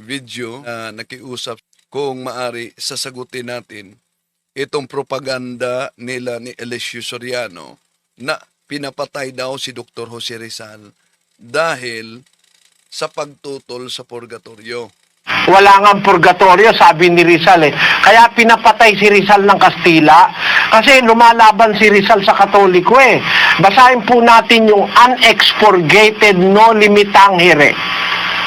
video na nakiusap kung maari sasagutin natin itong propaganda nila ni Eliseo Soriano na pinapatay daw si Dr. Jose Rizal dahil sa pagtutol sa purgatorio. Wala nga purgatorio, sabi ni Rizal eh. Kaya pinapatay si Rizal ng Kastila kasi lumalaban si Rizal sa Katoliko eh. Basahin po natin yung unexpurgated no limitang here.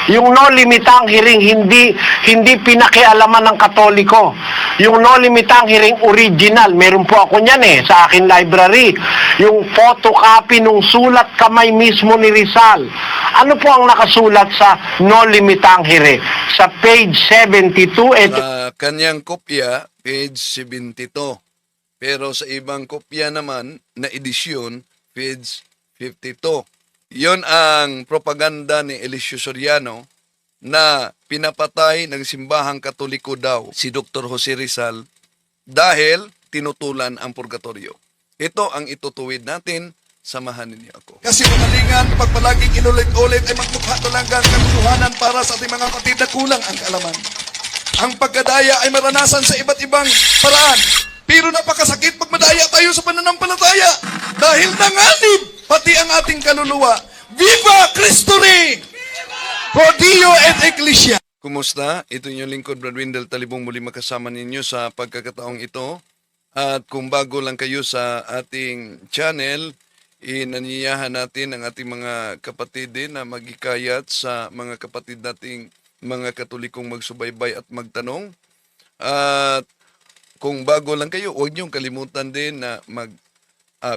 Yung no limitang hearing hindi pinakialaman ng Katoliko. Yung no limitang hearing original, meron po ako niyan eh sa akin library. Yung photocopy nung sulat kamay mismo ni Rizal. Ano po ang nakasulat sa no limitang hearing? Sa page 72 Sa kanyang kopya, page 72. Pero sa ibang kopya naman na edisyon, page 52. Yon ang propaganda ni Eliseo Soriano na pinapatay ng simbahang Katoliko daw si Dr. Jose Rizal dahil tinutulan ang purgatorio. Ito ang itutuwid natin, samahan ninyo ako. Kasi kamalingan, pag palaging inulit-ulit ay magmukha talagang katotohanan para sa ating mga kapatid na kulang ang kaalaman. Ang pagkadaya ay maranasan sa iba't ibang paraan. Pero napakasakit pag madaya tayo sa pananampalataya dahil nanganib pati ang ating kaluluwa. Viva Cristo Rey! Pro Dio et Ecclesia! Kumusta? Ito yung lingkod, Brad Windel Talibong, muli makasama ninyo sa pagkakataong ito. At kung bago lang kayo sa ating channel, inanyayahan natin ang ating mga kapatid din na magikayat sa mga kapatid nating mga Katolikong magsubaybay at magtanong. At kung bago lang kayo, huwag niyong kalimutan din na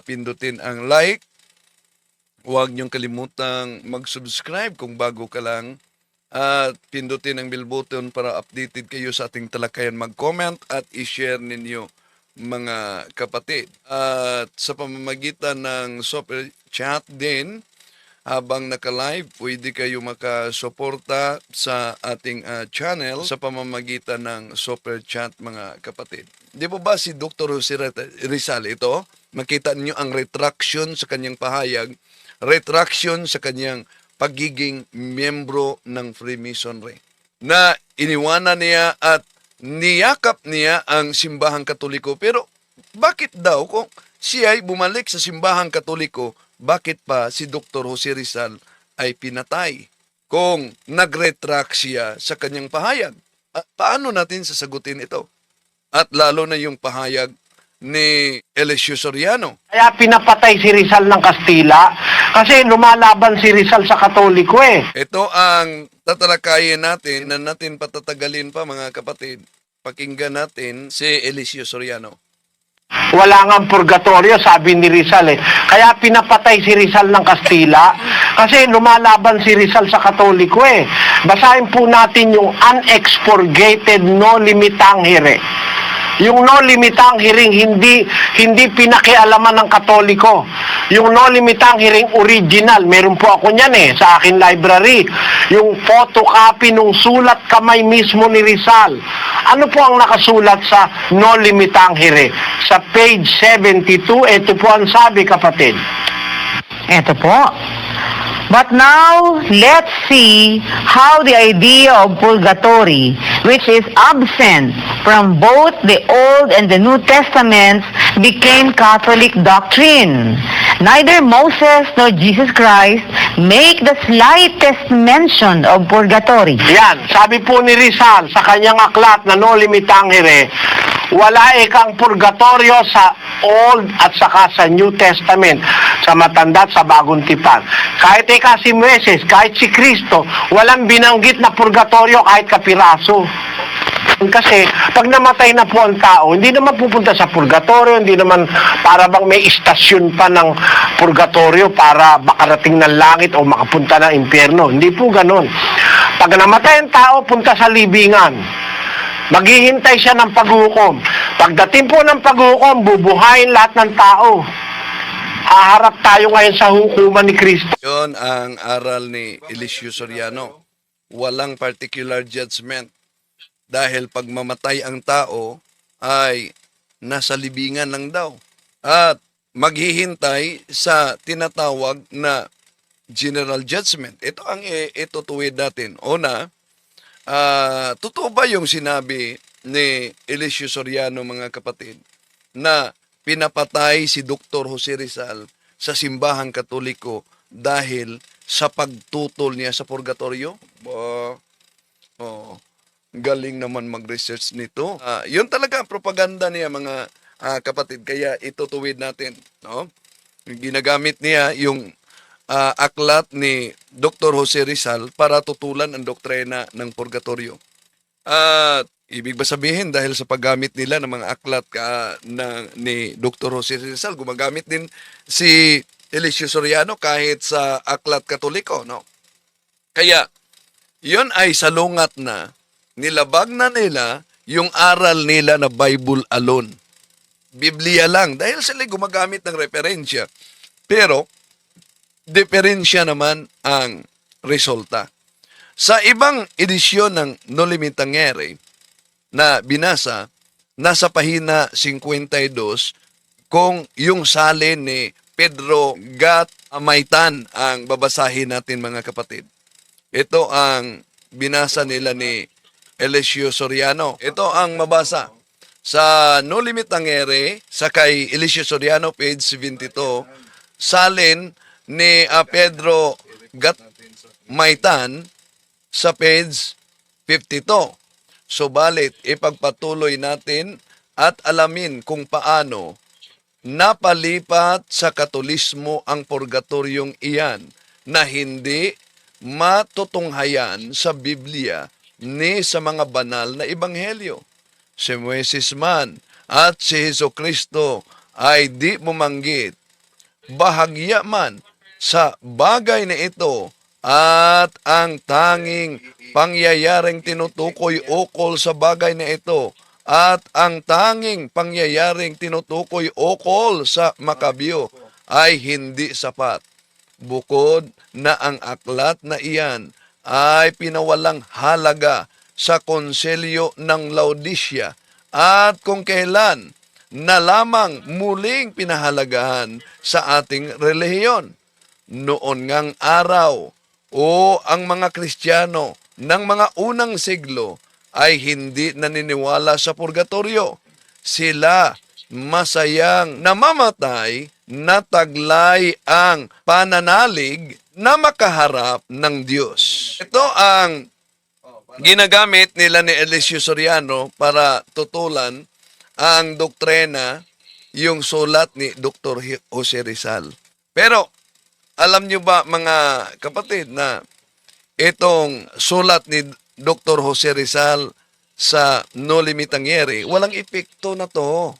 pindutin ang like. Huwag niyong kalimutang mag-subscribe kung bago ka lang. At pindutin ang bell button para updated kayo sa ating talakayan. Mag-comment at i-share ninyo mga kapatid. At sa pamamagitan ng super chat din, habang naka-live, pwede kayo makasuporta sa ating channel sa pamamagitan ng super chat mga kapatid. Di po ba si Dr. Jose Rizal ito? Makita niyo ang retraction sa kanyang pahayag, retraction sa kanyang pagiging miyembro ng Freemasonry. Na iniwanan niya at niyakap niya ang simbahang Katoliko. Pero bakit daw kung siya ay bumalik sa simbahang Katoliko, bakit pa si Dr. Jose Rizal ay pinatay? Kung nag-retract siya sa kanyang pahayag, paano natin sasagutin ito? At lalo na yung pahayag ni Eliseo Soriano. Kaya pinapatay si Rizal ng Kastila kasi lumalaban si Rizal sa Katoliko eh. Ito ang tatalakayin natin na natin patatagalin pa mga kapatid. Pakinggan natin si Eliseo Soriano. Wala nga purgatorio, sabi ni Rizal eh. Kaya pinapatay si Rizal ng Kastila kasi lumalaban si Rizal sa Katoliko eh. Basahin po natin yung unexpurgated no limitang here. Yung no limitang hearing hindi pinakialaman ng Katoliko. Yung no limitang hearing original, meron po ako niyan eh sa akin library. Yung photocopy nung sulat kamay mismo ni Rizal. Ano po ang nakasulat sa no limitang hearing? Sa page 72, ito po ang sabi kapatid. Ito po. But now, let's see how the idea of purgatory, which is absent from both the Old and the New Testaments, became Catholic doctrine. Neither Moses nor Jesus Christ make the slightest mention of purgatory. Yan, sabi po ni Rizal sa kanyang aklat na no limitang here, wala ikang purgatorio sa Old at saka sa New Testament, sa Matanda at sa Bagong Tipan. Kahit si Moises, kahit si Kristo, walang binanggit na purgatorio kahit kapiraso. Kasi pag namatay na po ang tao, hindi naman pupunta sa purgatorio, hindi naman para bang may istasyon pa ng purgatorio para makarating ng langit o makapunta ng impyerno. Hindi po ganun. Pag namatay ang tao, punta sa libingan. Maghihintay siya ng paghukom. Pagdating po ng paghukom, bubuhayin lahat ng tao. Haharap tayo ngayon sa hukuman ni Kristo. Yon ang aral ni Eliseo Soriano. Walang particular judgment. Dahil pag mamatay ang tao, ay nasa libingan lang daw. At maghihintay sa tinatawag na general judgment. Ito ang itutuwid natin. Una, totoo ba yung sinabi ni Eliseo Soriano, mga kapatid, na pinapatay si Dr. Jose Rizal sa simbahang Katoliko dahil sa pagtutol niya sa purgatorio? Oh, galing naman mag-research nito. Yun talaga ang propaganda niya, mga kapatid. Kaya itutuwid natin. No? Ginagamit niya yung aklat ni Dr. Jose Rizal para tutulan ang doktrina ng purgatorio. At ibig ba sabihin dahil sa paggamit nila ng mga aklat ni Dr. Jose Rizal, gumagamit din si Eliseo Soriano kahit sa aklat Katoliko, no? Kaya, yon ay salungat na nilabag na nila yung aral nila na Bible alone. Biblia lang, dahil sila gumagamit ng referensya. Pero, diferensya naman ang resulta. Sa ibang edisyon ng Noli Me Tangere na binasa, nasa pahina 52, kung yung salin ni Pedro Gat Amaitan ang babasahin natin, mga kapatid. Ito ang binasa nila ni Eliseo Soriano. Ito ang mabasa sa Noli Me Tangere, sa kay Eliseo Soriano, page 72, salin ni Pedro Gat Maitan sa page 52. Subalit, ipagpatuloy natin at alamin kung paano napalipat sa Katolismo ang purgatoryong iyan na hindi matutunghayan sa Biblia ni sa mga banal na ebanghelyo. Si Moises man at si Jesucristo ay di bumanggit bahagya man sa bagay na ito, at ang tanging pangyayaring tinutukoy ukol sa bagay na ito at ang tanging pangyayaring tinutukoy ukol sa Makabyo ay hindi sapat. Bukod na ang aklat na iyan ay pinawalang halaga sa konselyo ng Laodicea at kung kailan na lamang muling pinahalagahan sa ating relihiyon. Noon ngang araw o ang mga Kristiyano ng mga unang siglo ay hindi naniniwala sa purgatorio. Sila masayang namamatay na taglay ang pananalig na makaharap ng Diyos. Ito ang ginagamit nila ni Eliseo Soriano para tutulan ang doktrina, yung sulat ni Dr. Jose Rizal. Pero, alam nyo ba, mga kapatid, na itong sulat ni Dr. Jose Rizal sa Noli Me Tangere, walang epekto na to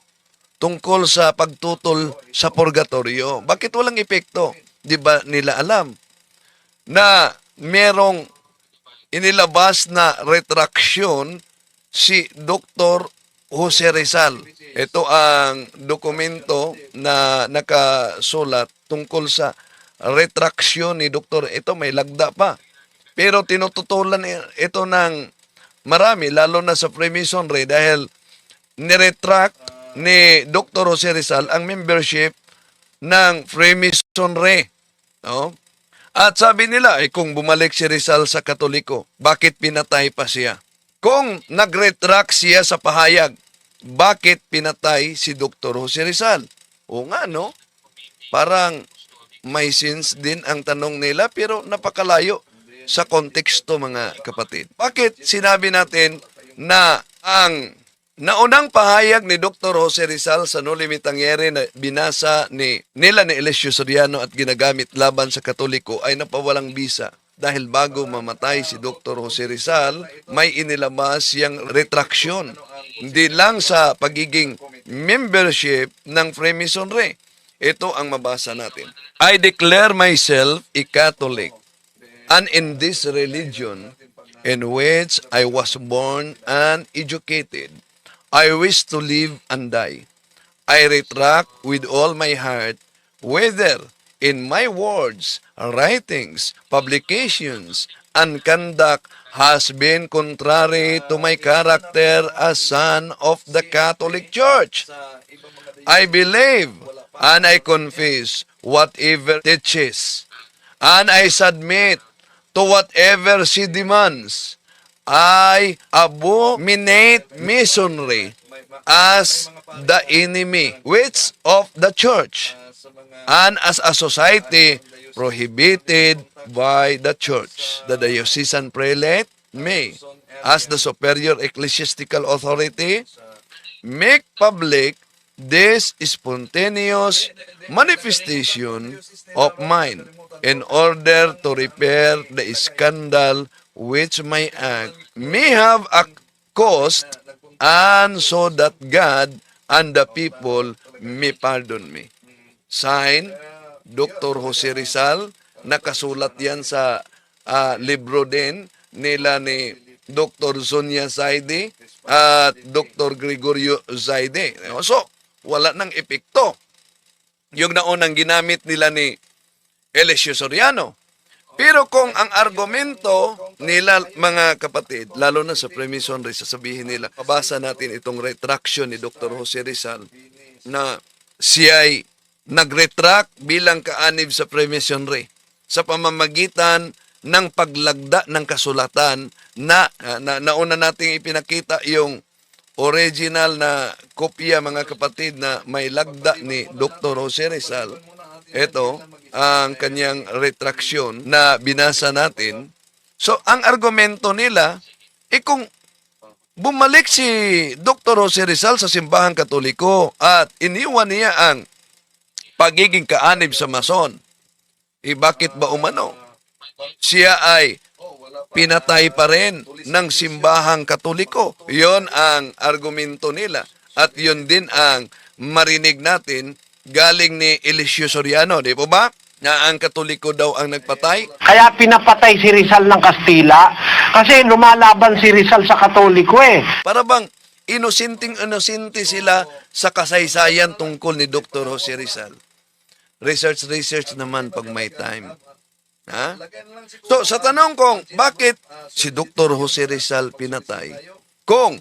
tungkol sa pagtutol sa purgatorio. Bakit walang epekto? Di ba nila alam na merong inilabas na retraksyon si Dr. Jose Rizal. Ito ang dokumento na nakasulat tungkol sa retraksyon ni Dr. Ito may lagda pa. Pero tinututulan ito ng marami, lalo na sa Freemasonry, dahil niretract ni Dr. Jose Rizal ang membership ng Freemasonry. No? At sabi nila, kung bumalik si Rizal sa Katoliko, bakit pinatay pa siya? Kung nag-retract siya sa pahayag, bakit pinatay si Dr. Jose Rizal? O nga, no? Parang may sense din ang tanong nila, pero napakalayo sa konteksto, mga kapatid. Bakit sinabi natin na ang naunang pahayag ni Dr. Jose Rizal sa Noli Me Tangere na binasa nila ni Eliseo Soriano at ginagamit laban sa Katoliko ay napawalang bisa? Dahil bago mamatay si Dr. Jose Rizal, may inilabas siyang retraksyon. Hindi lang sa pagiging membership ng Freemasonry. Ito ang mabasa natin. I declare myself a Catholic, and in this religion in which I was born and educated, I wish to live and die. I retract with all my heart, whether in my words, writings, publications, and conduct has been contrary to my character as son of the Catholic Church. I believe and I confess whatever teaches, and I submit to whatever she demands. I abominate masonry as the enemy which of the church, and as a society prohibited by the church. The diocesan prelate may, as the superior ecclesiastical authority, make public this spontaneous manifestation of mine in order to repair the scandal which my act may have caused, and so that God and the people may pardon me. Sign, Dr. Jose Rizal. Nakasulat yan sa libro din nila ni Dr. Sonia Zaide at Dr. Gregorio Zaide. So, wala nang epekto. Yung naunang ginamit nila ni Eliseo Soriano. Pero kung ang argumento nila, mga kapatid, lalo na sa Freemasonry, sasabihin nila, pabasa natin itong retraction ni Dr. Jose Rizal na siya'y nag-retract bilang kaanib sa Freemasonry sa pamamagitan ng paglagda ng kasulatan na nauna nating ipinakita yung original na kopya, mga kapatid, na may lagda ni Dr. Jose Rizal. Ito ang kanyang retraction na binasa natin. So, ang argumento nila, kung bumalik si Dr. Jose Rizal sa simbahang Katoliko at iniwan niya ang pagiging kaanib sa mason, bakit ba umano? Siya ay pinatay pa rin ng simbahang Katoliko. Yon ang argumento nila. At yun din ang marinig natin galing ni Eliseo Soriano, di po ba? Na ang Katoliko daw ang nagpatay. Kaya pinapatay si Rizal ng Kastila kasi lumalaban si Rizal sa Katoliko eh. Para bang inosente sila sa kasaysayan tungkol ni Dr. Jose Rizal. Research naman pag may time. Ha? So, sa tanong kong, bakit si Dr. Jose Rizal pinatay? Kung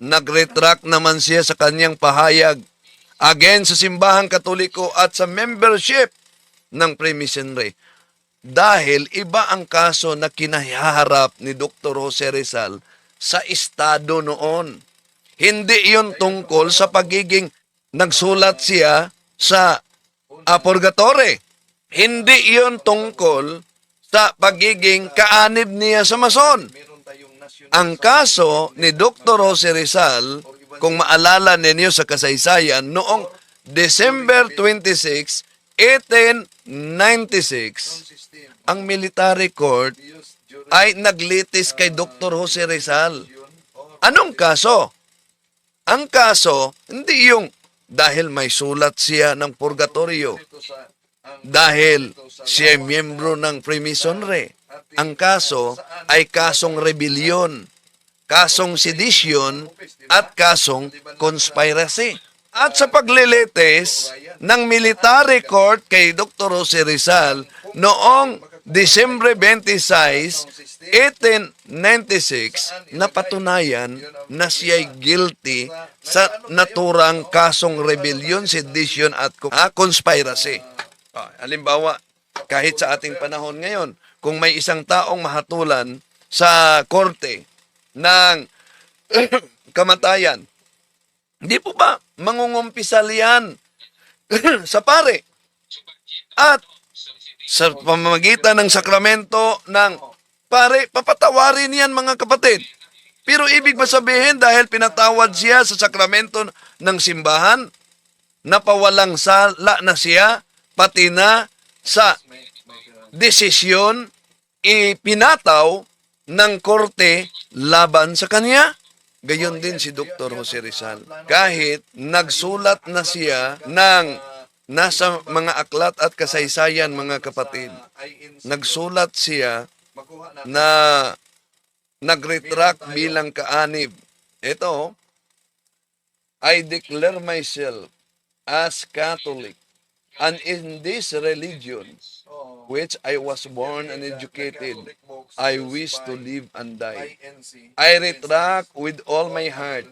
nag-retract naman siya sa kanyang pahayag against sa simbahang Katoliko at sa membership ng Freemasonry, dahil iba ang kaso na kinaharap ni Dr. Jose Rizal sa Estado noon. Hindi iyon tungkol sa pagiging nagsulat siya sa purgatory. Hindi iyon tungkol sa pagiging kaanib niya sa mason. Ang kaso ni Dr. Jose Rizal, kung maalala ninyo sa kasaysayan, noong December 26, 1896, ang military court ay naglitis kay Dr. Jose Rizal. Anong kaso? Ang kaso, hindi yung dahil may sulat siya ng purgatorio, dahil siya ay miyembro ng Freemasonry. Ang kaso ay kasong rebellion, kasong sedition, at kasong conspiracy. At sa paglilitis ng military court kay Dr. Jose Rizal noong Disyembre 26, 1896, napatunayan na siya'y guilty sa naturang kasong rebellion, sedition at conspiracy. Halimbawa, kahit sa ating panahon ngayon, kung may isang taong mahatulan sa korte ng kamatayan, hindi po ba mangungumpisal yan sa pare? At sa pamamagitan ng sakramento ng pare, papatawarin yan, mga kapatid. Pero ibig ba sabihin dahil pinatawad siya sa sakramento ng simbahan, napawalang sala na siya, pati na sa desisyon ipinataw ng korte laban sa kanya? Gayon din si Dr. Jose Rizal. Kahit nagsulat na siya ng nasa mga aklat at kasaysayan, mga kapatid, nagsulat siya na nag-retract bilang kaanib. Ito, I declare myself as Catholic, and in this religion, which I was born and educated, I wish to live and die. I retract with all my heart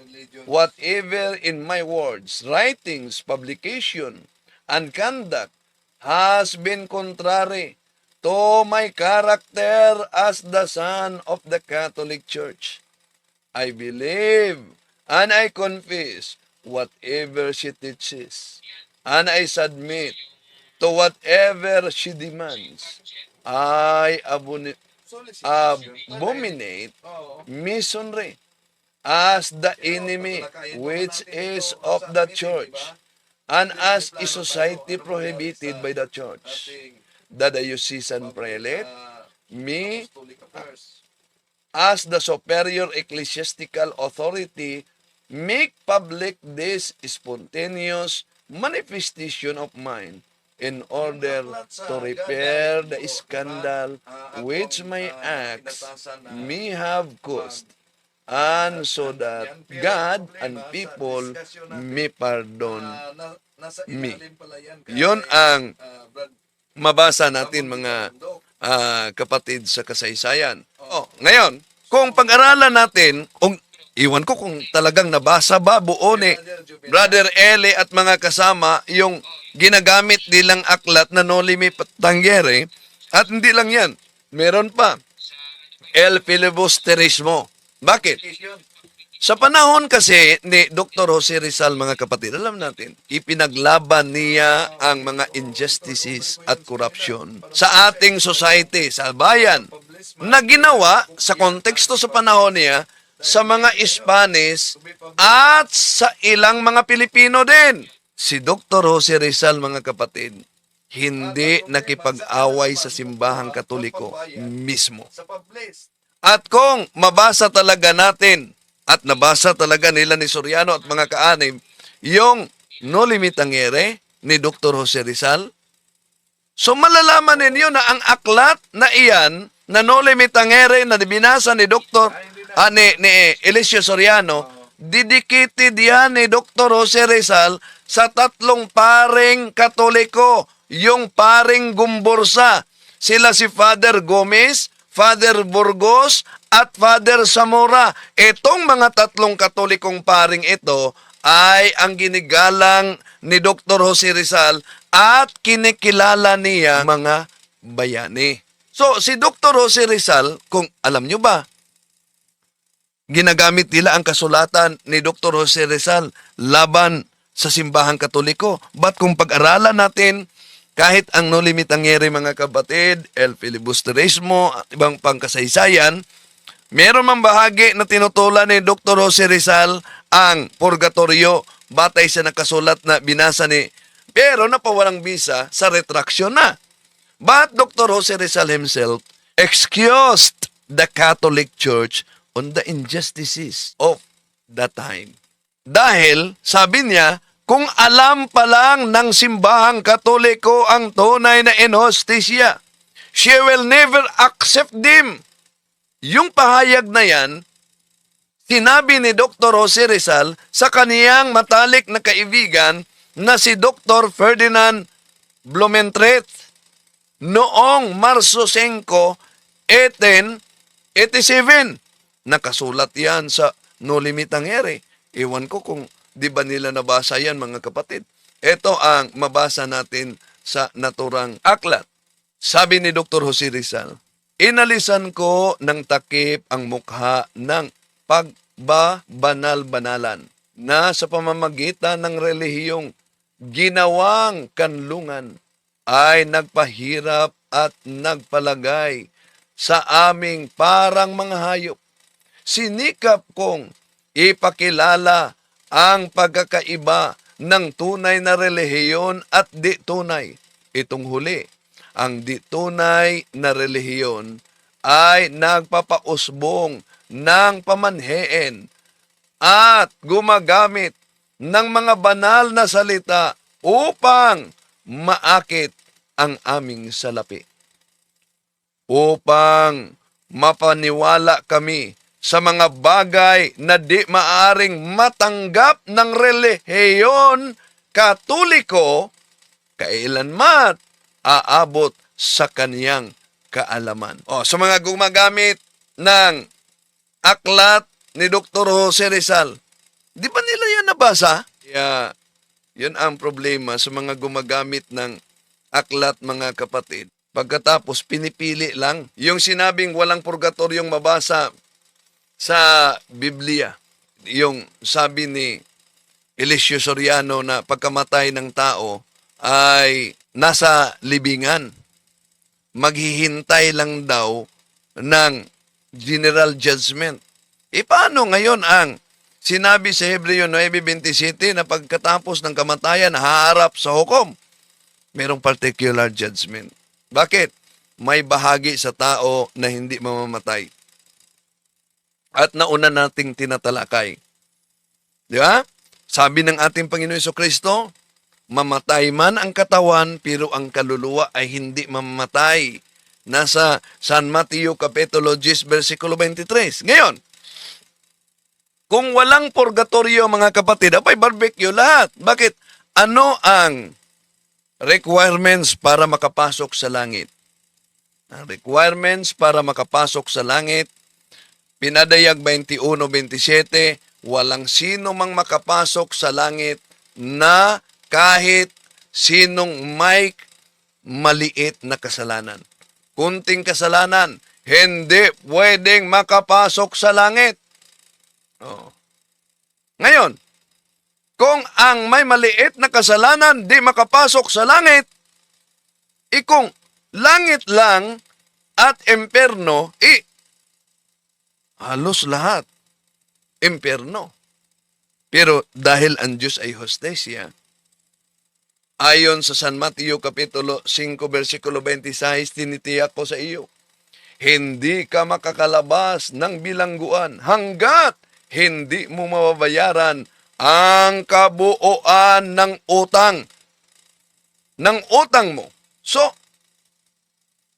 whatever in my words, writings, publication, and conduct has been contrary to my character as the son of the Catholic Church. I believe and I confess whatever she teaches, and I submit to whatever she demands. I abominate missionary as the enemy which is of the church, and as a society prohibited by the church. The diocesan prelate, me, as the superior ecclesiastical authority, make public this spontaneous manifestation of mine in order to repair the scandal which my acts may have caused, and so that God and people may pardon me. Yon ang mabasa natin mga kapatid sa kasaysayan. Ngayon, kung pag-aralan natin, iwan ko kung talagang nabasa ba buo ni Brother Eli at mga kasama yung ginagamit nilang aklat na Noli Me Tangere, at hindi lang yan, meron pa, El Filibusterismo. Bakit? Sa panahon kasi ni Dr. Jose Rizal, mga kapatid, alam natin, ipinaglaban niya ang mga injustices at corruption sa ating society, sa bayan, na ginawa sa konteksto sa panahon niya sa mga Spanish at sa ilang mga Pilipino din. Si Dr. Jose Rizal, mga kapatid, hindi nakipag-away sa simbahang Katoliko mismo. At kung mabasa talaga natin at nabasa talaga nila ni Soriano at mga kaanim yung Noli Me Tangere ni Dr. Jose Rizal, so malalaman ninyo na ang aklat na iyan na Noli Me Tangere na binasa ni ni Eliseo Soriano, dedicated yan ni Dr. Jose Rizal sa tatlong paring Katoliko, yung paring Gumbursa. Sila si Father Gomez, Father Burgos, at Father Zamora. Itong mga tatlong Katolikong paring ito ay ang ginigalang ni Dr. Jose Rizal at kinikilala niya mga bayani. So, si Dr. Jose Rizal, kung alam nyo ba, ginagamit nila ang kasulatan ni Dr. Jose Rizal laban sa simbahang Katoliko. But kung pag-aralan natin, kahit ang Noli Me Tangere, mga kapatid, El Filibusterismo at ibang pangkasaysayan, meron mang bahagi na tinutulan ni Dr. Jose Rizal ang purgatorio batay sa nakasulat na binasa ni, pero napawalang bisa sa retraction na. But Dr. Jose Rizal himself excused the Catholic Church on the injustices of that time. Dahil, sabi niya, kung alam pa lang ng simbahang Katoliko ang tunay na inhostisya, she will never accept them. Yung pahayag na yan, sinabi ni Dr. Jose Rizal sa kaniyang matalik na kaibigan na si Dr. Ferdinand Blumentritt noong Marso 5, 1887. Nakasulat yan sa Noli Me Tangere. Iwan ko kung di ba nila nabasa yan, mga kapatid. Ito ang mabasa natin sa naturang aklat. Sabi ni Dr. Jose Rizal, inalisan ko ng takip ang mukha ng pagbabanal-banalan na sa pamamagitan ng relihiyong ginawang kanlungan ay nagpahirap at nagpalagay sa aming parang mga hayop. Sinikap kong ipakilala ang pagkakaiba ng tunay na relihiyon at di tunay. Itong huli, ang di tunay na relihiyon ay nagpapausbong ng pamanhiin at gumagamit ng mga banal na salita upang maakit ang aming salapi. Upang mapaniwala kami sa mga bagay na di maaring matanggap ng relihiyon Katoliko, kailanman aabot sa kaniyang kaalaman. Sa mga gumagamit ng aklat ni Dr. Jose Rizal, di ba nila yan nabasa? Yun ang problema sa mga gumagamit ng aklat, mga kapatid. Pagkatapos, pinipili lang. Yung sinabing walang purgatoryong mabasa sa Biblia, yung sabi ni Eliseo Soriano na pagkamatay ng tao ay nasa libingan. Maghihintay lang daw ng general judgment. E paano ngayon ang sinabi sa Hebreo 9:27 na pagkatapos ng kamatayan, haharap sa hukom? Merong particular judgment. Bakit? May bahagi sa tao na hindi mamamatay. At nauna nating tinatalakay. Di ba? Sabi ng ating Panginoon Jesucristo, mamatay man ang katawan, pero ang kaluluwa ay hindi mamamatay. Nasa San Mateo Kapitulo 10, versikulo 23. Ngayon, kung walang purgatorio mga kapatid, apay barbecue lahat. Bakit? Ano ang requirements para makapasok sa langit? Ang requirements para makapasok sa langit, Pinadayag 21:27, walang sino mang makapasok sa langit na kahit sinong may maliit na kasalanan. Kunting kasalanan, hindi pwedeng makapasok sa langit. Oh. Ngayon, kung ang may maliit na kasalanan di makapasok sa langit, ikong langit lang at impyerno, halos lahat impyerno. Pero dahil ang Diyos ay hostesya, ayon sa San Mateo Kapitulo 5, versikulo 26, tinitiyak ko sa iyo, hindi ka makakalabas ng bilangguan hanggat hindi mo mababayaran ang kabuuan ng utang mo. So,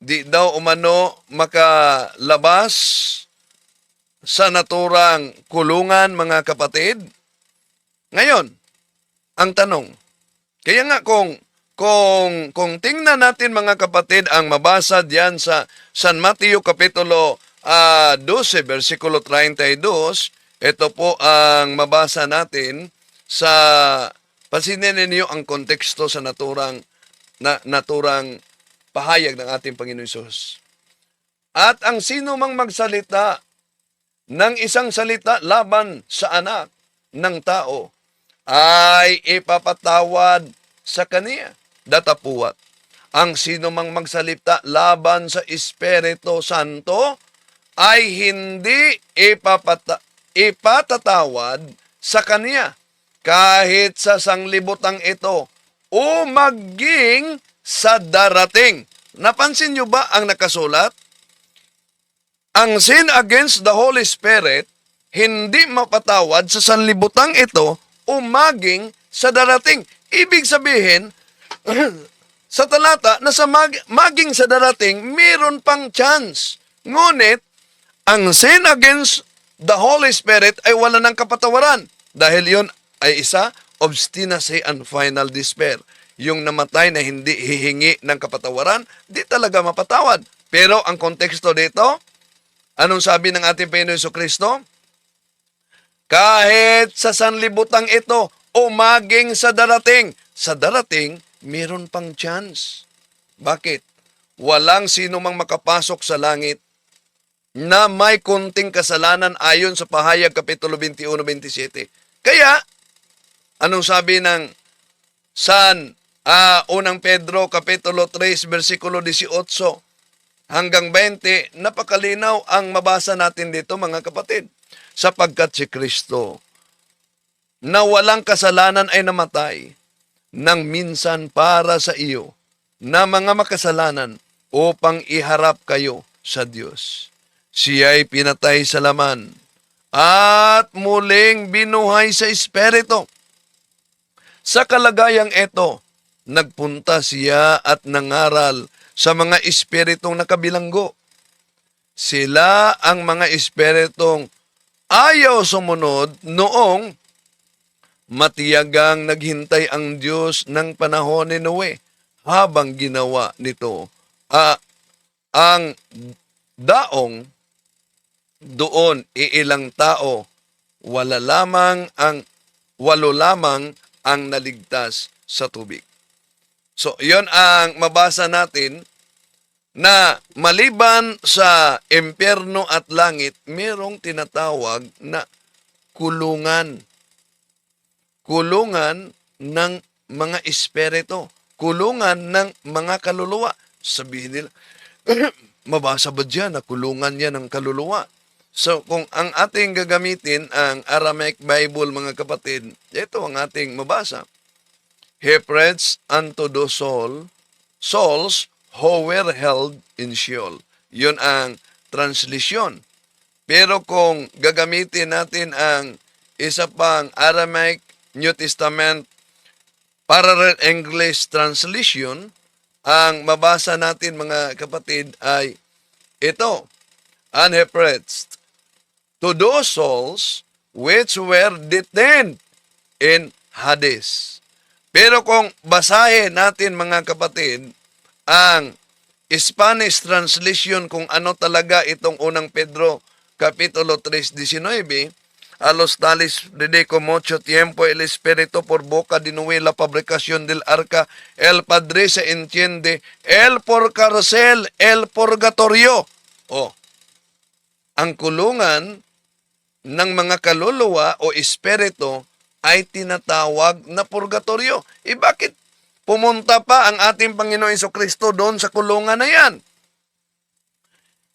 di daw umano makalabas sa naturang kulungan, mga kapatid. Ngayon, ang tanong, kaya nga kung tingnan natin mga kapatid ang mabasa diyan sa San Mateo Kapitulo 12, versikulo 32, ito po ang mabasa natin sa, pansinin ninyo ang konteksto sa naturang pahayag ng ating Panginoon Hesus. At ang sino mang magsalita ng isang salita laban sa anak ng tao ay ipapatawad sa kaniya, datapuat. Ang sino mang magsalita laban sa Espiritu Santo ay hindi ipatatawad sa kaniya kahit sa sanglibutang ito o maging sa darating. Napansin nyo ba ang nakasulat? Ang sin against the Holy Spirit hindi mapatawad sa sanlibutang ito o maging sa darating. Ibig sabihin, sa talata na sa maging sa darating, meron pang chance. Ngunit, ang sin against the Holy Spirit ay wala ng kapatawaran. Dahil yon ay isa, obstinacy and final despair. Yung namatay na hindi hihingi ng kapatawaran, di talaga mapatawad. Pero ang konteksto dito, anong sabi ng ating Panginoon Jesucristo? Kahit sa sanlibutang ito, o maging sa darating, meron pang chance. Bakit? Walang sino mang makapasok sa langit na may kunting kasalanan ayon sa Pahayag Kapitulo 21:27. Kaya, anong sabi ng unang Pedro Kapitulo 3, versikulo 18 hanggang 20, napakalinaw ang mabasa natin dito mga kapatid. Sapagkat si Kristo na walang kasalanan ay namatay nang minsan para sa iyo na mga makasalanan upang iharap kayo sa Diyos. Siya'y pinatay sa laman at muling binuhay sa Espiritu. Sa kalagayang ito, nagpunta siya at nangaral sa mga espiritong nakabilanggo. Sila ang mga espiritong ayaw sumunod noong matiyagang naghintay ang Diyos ng panahon ni Noe habang ginawa nito ang daong doon iilang tao, walo lamang ang naligtas sa tubig. So, yon ang mabasa natin na maliban sa impyerno at langit, merong tinatawag na kulungan. Kulungan ng mga espiritu. Kulungan ng mga kaluluwa. Sabihin nila, mabasa ba dyan na kulungan yan ng kaluluwa? So, kung ang ating gagamitin ang Aramaic Bible, mga kapatid, ito ang ating mabasa. He preached unto the souls who were held in Sheol. Yun ang translisyon. Pero kung gagamitin natin ang isa pang Aramaic New Testament Parallel English Translation, ang mabasa natin, mga kapatid, ay ito. And he preached to those souls which were detained in Hades. Pero kung basahin natin, mga kapatid, ang Spanish translation kung ano talaga itong unang Pedro Kapitulo 3:19, a los tales dedico mucho tiempo el Espíritu por boca de Noé la fabricación del arca, el Padre se entiende, el por cárcel, el purgatorio. Ang kulungan ng mga kaluluwa o espiritu ay tinatawag na purgatorio. Bakit pumunta pa ang ating Panginoon Jesucristo doon sa kulungan na yan?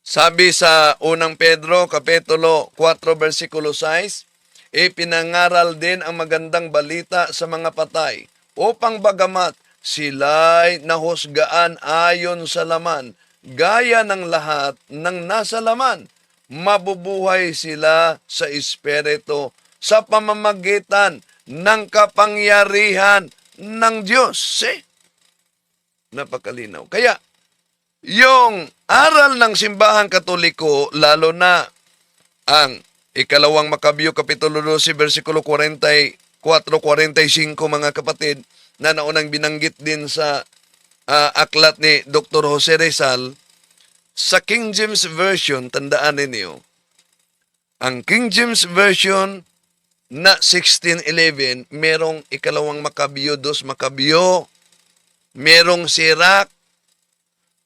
Sabi sa unang Pedro, Kapitulo 4, versikulo 6, ipinangaral din ang magandang balita sa mga patay, upang bagamat sila'y nahusgaan ayon sa laman, gaya ng lahat ng nasa laman, mabubuhay sila sa Espiritu sa pamamagitan ng kapangyarihan ng Diyos. Napakalinaw. Kaya, yung aral ng simbahang Katoliko, lalo na ang ikalawang Makabyo, Kapitulo 12, versikulo 44-45, mga kapatid, na naunang binanggit din sa aklat ni Dr. Jose Rizal, sa King James Version, tandaan ninyo, ang King James Version na 1611, merong ikalawang Makabyo, 2 Makabyo, merong Sirach.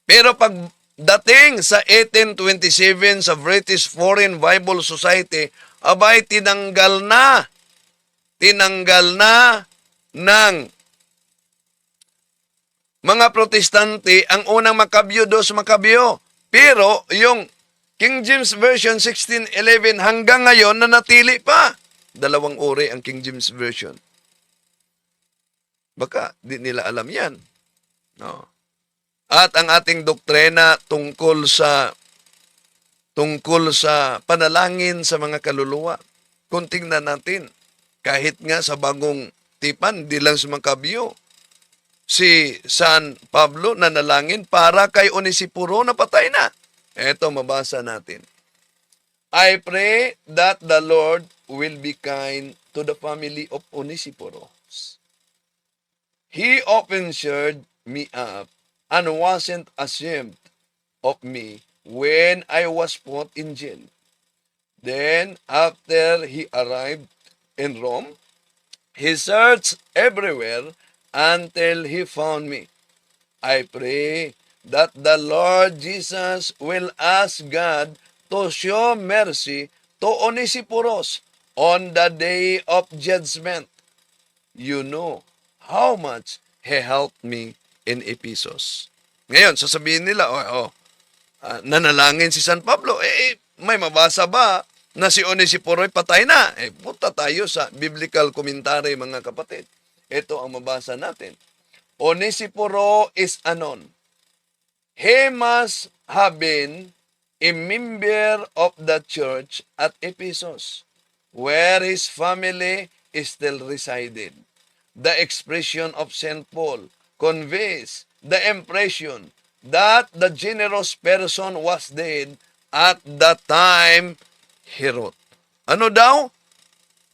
Pero pag dating sa 1827 sa British Foreign Bible Society, abay tinanggal na ng mga protestante ang unang Makabyo, 2 Makabyo. Pero yung King James Version 1611 hanggang ngayon nanatili pa. Dalawang uri ang King James Version. Baka di nila alam yan. No. At ang ating doktrina tungkol sa panalangin sa mga kaluluwa. Kung tingnan natin, kahit nga sa bagong tipan, di lang sa Makabyo, si San Pablo nanalangin para kay Onesiporo na patay na. Ito, mabasa natin. I pray that the Lord will be kind to the family of Onesiporos. He often cheered me up and wasn't ashamed of me when I was put in jail. Then, after he arrived in Rome, he searched everywhere until he found me. I pray that the Lord Jesus will ask God to show mercy to Onesiporos on the day of judgment. You know how much he helped me in Ephesus. Ngayon, sasabihin nila, nanalangin si San Pablo. May mabasa ba na si Onesiporo ay patay na? Punta tayo sa biblical commentary, mga kapatid. Ito ang mabasa natin. Onesiporo is anon. He must have been a member of the church at Ephesus, where his family still resided. The expression of St. Paul conveys the impression that the generous person was dead at the time he wrote. Ano daw?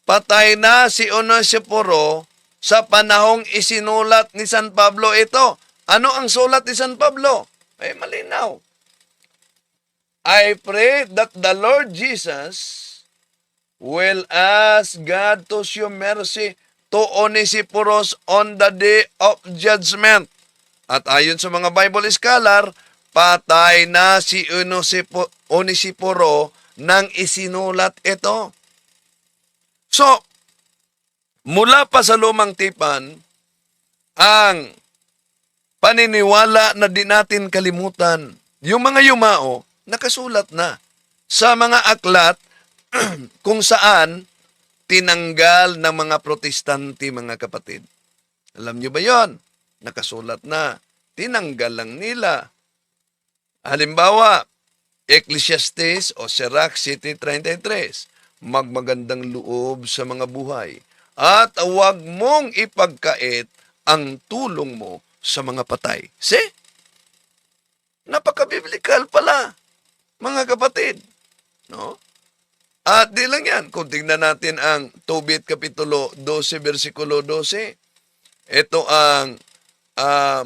Patay na si Onesiporo sa panahong isinulat ni San Pablo ito. Ano ang sulat ni San Pablo? Malinaw. I pray that the Lord Jesus will ask God to show mercy to Onesiporos on the day of judgment. At ayon sa mga Bible scholar, patay na si Onesiporo nang isinulat ito. So, mula pa sa lumang tipan, ang paniniwala na di natin kalimutan, yung mga yumao, nakasulat na sa mga aklat kung saan tinanggal ng mga protestante, mga kapatid. Alam nyo ba yon? Nakasulat na. Tinanggal lang nila. Halimbawa, Ecclesiastes o Sirach 7:33, magmagandang loob sa mga buhay at huwag mong ipagkait ang tulong mo sa mga patay. See? Napaka-biblical pala, mga kapatid. No? At di lang yan, kung tingnan natin ang Tobit Kapitulo 12, versikulo 12, ito ang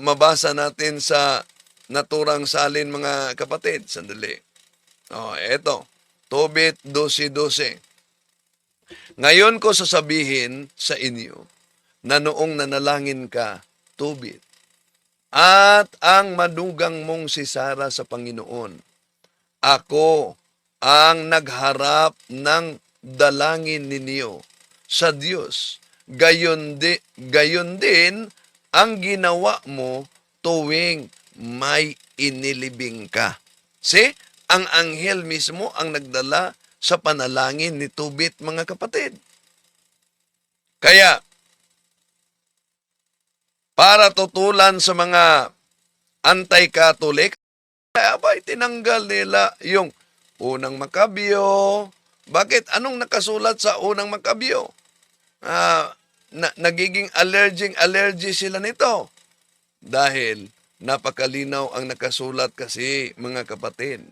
mabasa natin sa naturang salin, mga kapatid. Sandali. Ito, Tobit 12:12. Ngayon ko sasabihin sa inyo na noong nanalangin ka, Tobit, at ang madugang mong si Sara sa Panginoon, ako ang nagharap ng dalangin ninyo sa Diyos. Gayon din ang ginawa mo tuwing may inilibing ka. See? Ang anghel mismo ang nagdala sa panalangin ni Tobit, mga kapatid. Kaya, para tutulan sa mga anti-Catholic, abay, tinanggal nila yung unang Makabyo. Bakit? Anong nakasulat sa unang Makabyo? Nagiging allergy sila nito. Dahil napakalinaw ang nakasulat kasi, mga kapatid.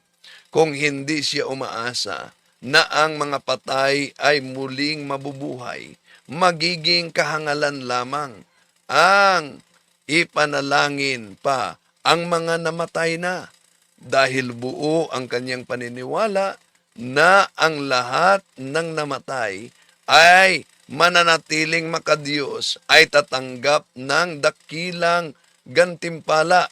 Kung hindi siya umaasa na ang mga patay ay muling mabubuhay, magiging kahangalan lamang ang ipanalangin pa ang mga namatay na, dahil buo ang kanyang paniniwala na ang lahat ng namatay ay mananatiling makadiyos, ay tatanggap ng dakilang gantimpala.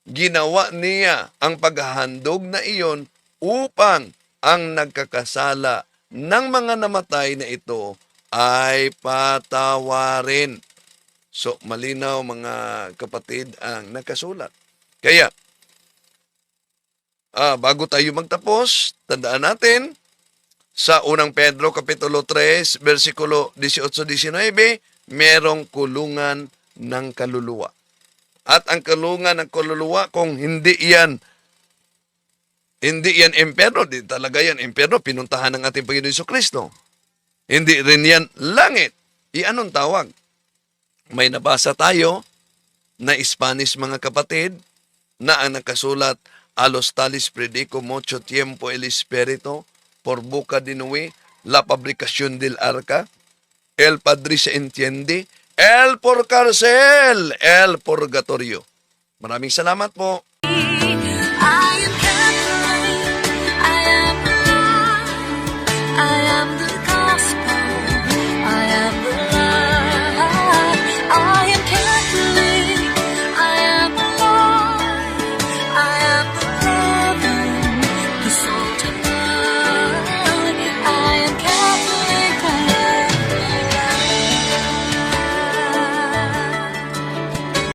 Ginawa niya ang paghahandog na iyon upang ang nagkakasala ng mga namatay na ito ay patawarin. So, malinaw, mga kapatid, ang nakasulat. Kaya, bago tayo magtapos, tandaan natin, sa unang Pedro, Kapitulo 3, versikulo 18-19, merong kulungan ng kaluluwa. At ang kulungan ng kaluluwa, kung hindi yan impyerno, di talaga yan impyerno, pinuntahan ng ating Panginoon Jesucristo. Hindi rin yan langit. Anong tawag? May nabasa tayo na Spanish, mga kapatid, na ang nakasulat, a los tales predico mucho tiempo el Espíritu por boca de Noé, la fabricación del arca, el Padre se entiende, el por cárcel, el purgatorio. Maraming salamat po.